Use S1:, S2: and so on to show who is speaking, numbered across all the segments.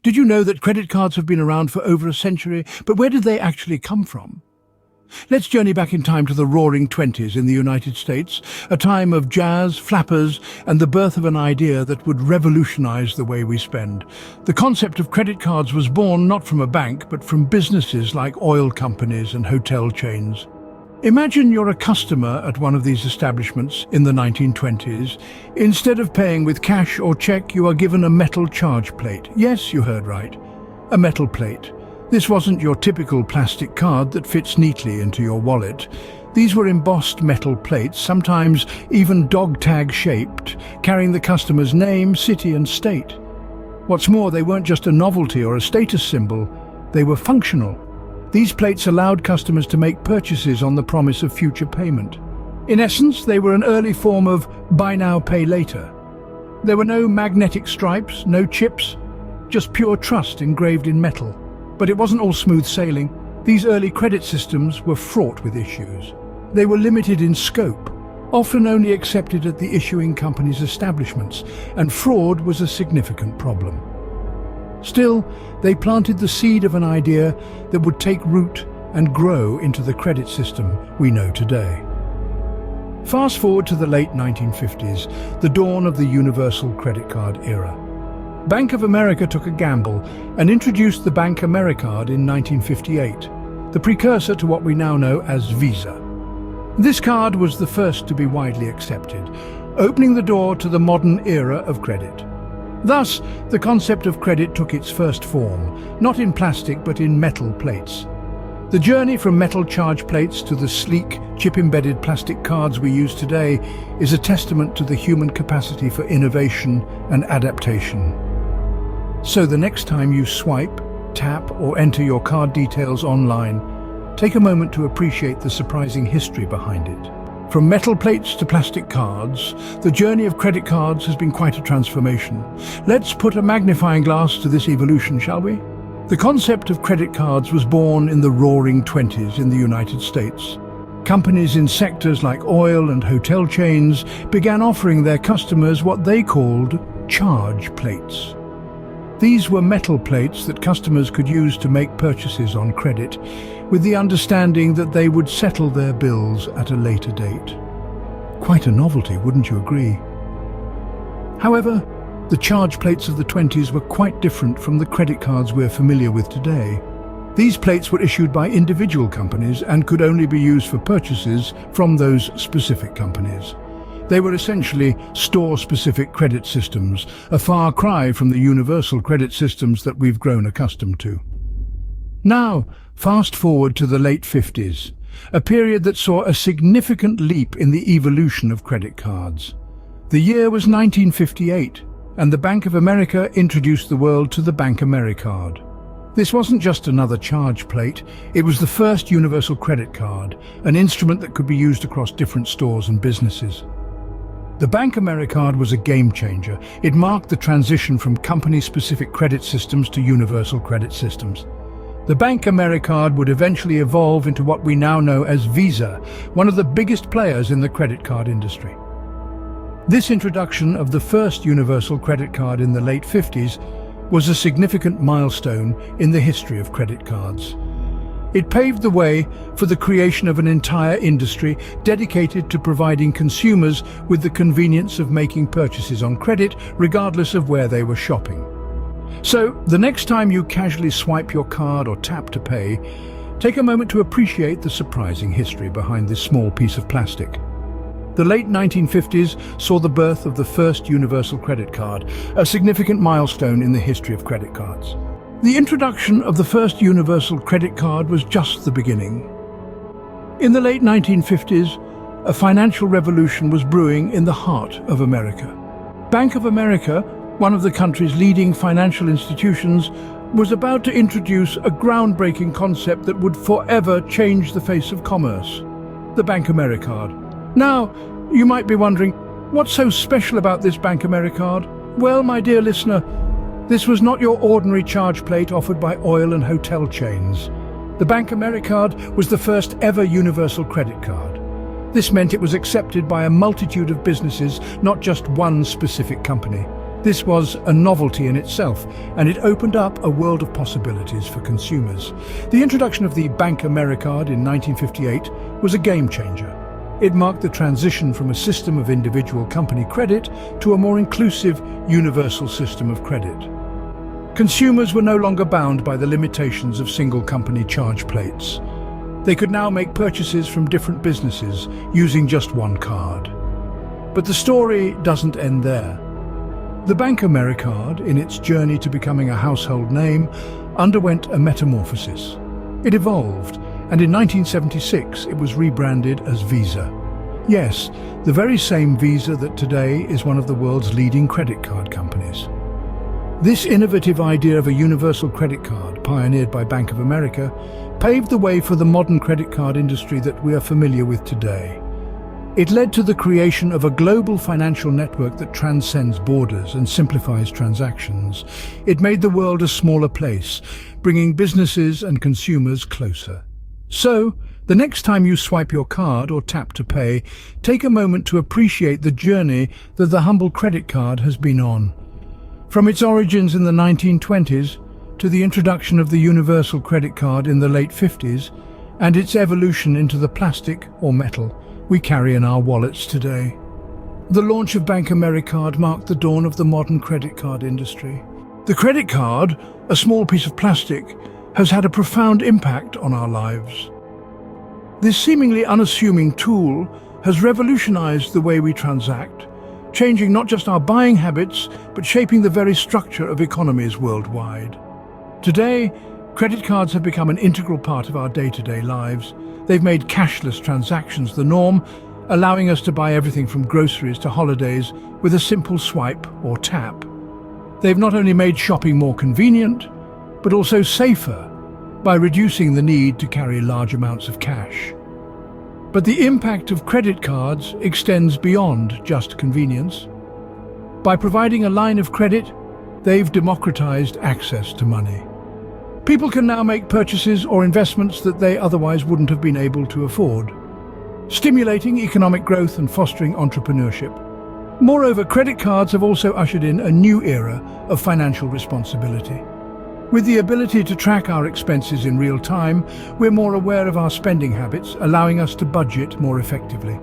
S1: Did you know that credit cards have been around for over a century? But where did they actually come from? Let's journey back in time to the Roaring Twenties in the United States, a time of jazz, flappers, and the birth of an idea that would revolutionize the way we spend. The concept of credit cards was born not from a bank, but from businesses like oil companies and hotel chains. Imagine you're a customer at one of these establishments in the 1920s. Instead of paying with cash or check, you are given a metal charge plate. Yes, you heard right. A metal plate. This wasn't your typical plastic card that fits neatly into your wallet. These were embossed metal plates, sometimes even dog tag shaped, carrying the customer's name, city and state. What's more, they weren't just a novelty or a status symbol, they were functional. These plates allowed customers to make purchases on the promise of future payment. In essence, they were an early form of buy now, pay later. There were no magnetic stripes, no chips, just pure trust engraved in metal. But it wasn't all smooth sailing. These early credit systems were fraught with issues. They were limited in scope, often only accepted at the issuing company's establishments, and fraud was a significant problem. Still, they planted the seed of an idea that would take root and grow into the credit system we know today. Fast forward to the late 1950s, the dawn of the universal credit card era. Bank of America took a gamble and introduced the Bank AmeriCard in 1958, the precursor to what we now know as Visa. This card was the first to be widely accepted, opening the door to the modern era of credit. Thus, the concept of credit took its first form, not in plastic but in metal plates. The journey from metal charge plates to the sleek, chip-embedded plastic cards we use today is a testament to the human capacity for innovation and adaptation. So the next time you swipe, tap, or enter your card details online, take a moment to appreciate the surprising history behind it. From metal plates to plastic cards, the journey of credit cards has been quite a transformation. Let's put a magnifying glass to this evolution, shall we? The concept of credit cards was born in the Roaring Twenties in the United States. Companies in sectors like oil and hotel chains began offering their customers what they called charge plates. These were metal plates that customers could use to make purchases on credit, with the understanding that they would settle their bills at a later date. Quite a novelty, wouldn't you agree? However, the charge plates of the 20s were quite different from the credit cards we're familiar with today. These plates were issued by individual companies and could only be used for purchases from those specific companies. They were essentially store-specific credit systems, a far cry from the universal credit systems that we've grown accustomed to. Now, fast forward to the late 50s, a period that saw a significant leap in the evolution of credit cards. The year was 1958, and the Bank of America introduced the world to the Bank AmeriCard. This wasn't just another charge plate, it was the first universal credit card, an instrument that could be used across different stores and businesses. The Bank AmeriCard was a game changer. It marked the transition from company-specific credit systems to universal credit systems. The Bank AmeriCard would eventually evolve into what we now know as Visa, one of the biggest players in the credit card industry. This introduction of the first universal credit card in the late 50s was a significant milestone in the history of credit cards. It paved the way for the creation of an entire industry dedicated to providing consumers with the convenience of making purchases on credit, regardless of where they were shopping. So, the next time you casually swipe your card or tap to pay, take a moment to appreciate the surprising history behind this small piece of plastic. The late 1950s saw the birth of the first universal credit card, a significant milestone in the history of credit cards. The introduction of the first universal credit card was just the beginning. In the late 1950s, a financial revolution was brewing in the heart of America. Bank of America, one of the country's leading financial institutions, was about to introduce a groundbreaking concept that would forever change the face of commerce: the Bank AmeriCard. Now, you might be wondering, what's so special about this Bank AmeriCard? Well, my dear listener, this was not your ordinary charge plate offered by oil and hotel chains. The Bank AmeriCard was the first ever universal credit card. This meant it was accepted by a multitude of businesses, not just one specific company. This was a novelty in itself, and it opened up a world of possibilities for consumers. The introduction of the Bank Americard in 1958 was a game changer. It marked the transition from a system of individual company credit to a more inclusive, universal system of credit. Consumers were no longer bound by the limitations of single company charge plates. They could now make purchases from different businesses using just one card. But the story doesn't end there. The Bank Americard, in its journey to becoming a household name, underwent a metamorphosis. It evolved, and in 1976 it was rebranded as Visa. Yes, the very same Visa that today is one of the world's leading credit card companies. This innovative idea of a universal credit card, pioneered by Bank of America, paved the way for the modern credit card industry that we are familiar with today. It led to the creation of a global financial network that transcends borders and simplifies transactions. It made the world a smaller place, bringing businesses and consumers closer. So, the next time you swipe your card or tap to pay, take a moment to appreciate the journey that the humble credit card has been on. From its origins in the 1920s to the introduction of the universal credit card in the late 50s and its evolution into the plastic or metal we carry in our wallets today. The launch of Bank Americard marked the dawn of the modern credit card industry. The credit card, a small piece of plastic, has had a profound impact on our lives. This seemingly unassuming tool has revolutionized the way we transact, changing not just our buying habits, but shaping the very structure of economies worldwide. Today, credit cards have become an integral part of our day-to-day lives. They've made cashless transactions the norm, allowing us to buy everything from groceries to holidays with a simple swipe or tap. They've not only made shopping more convenient, but also safer by reducing the need to carry large amounts of cash. But the impact of credit cards extends beyond just convenience. By providing a line of credit, they've democratized access to money. People can now make purchases or investments that they otherwise wouldn't have been able to afford, stimulating economic growth and fostering entrepreneurship. Moreover, credit cards have also ushered in a new era of financial responsibility. With the ability to track our expenses in real time, we're more aware of our spending habits, allowing us to budget more effectively.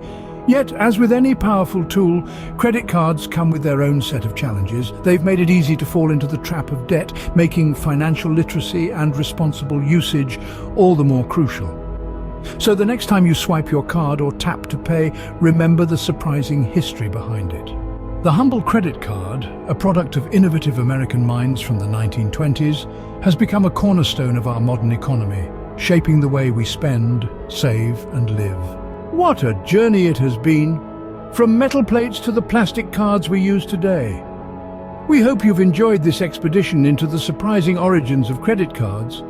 S1: Yet, as with any powerful tool, credit cards come with their own set of challenges. They've made it easy to fall into the trap of debt, making financial literacy and responsible usage all the more crucial. So the next time you swipe your card or tap to pay, remember the surprising history behind it. The humble credit card, a product of innovative American minds from the 1920s, has become a cornerstone of our modern economy, shaping the way we spend, save, and live. What a journey it has been, from metal plates to the plastic cards we use today. We hope you've enjoyed this expedition into the surprising origins of credit cards.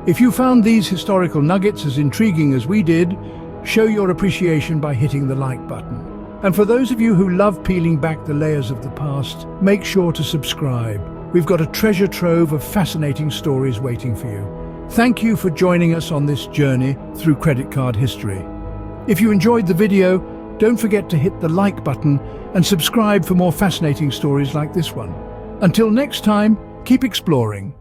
S1: If you found these historical nuggets as intriguing as we did, show your appreciation by hitting the like button. And for those of you who love peeling back the layers of the past, make sure to subscribe. We've got a treasure trove of fascinating stories waiting for you. Thank you for joining us on this journey through credit card history. If you enjoyed the video, don't forget to hit the like button and subscribe for more fascinating stories like this one. Until next time, keep exploring.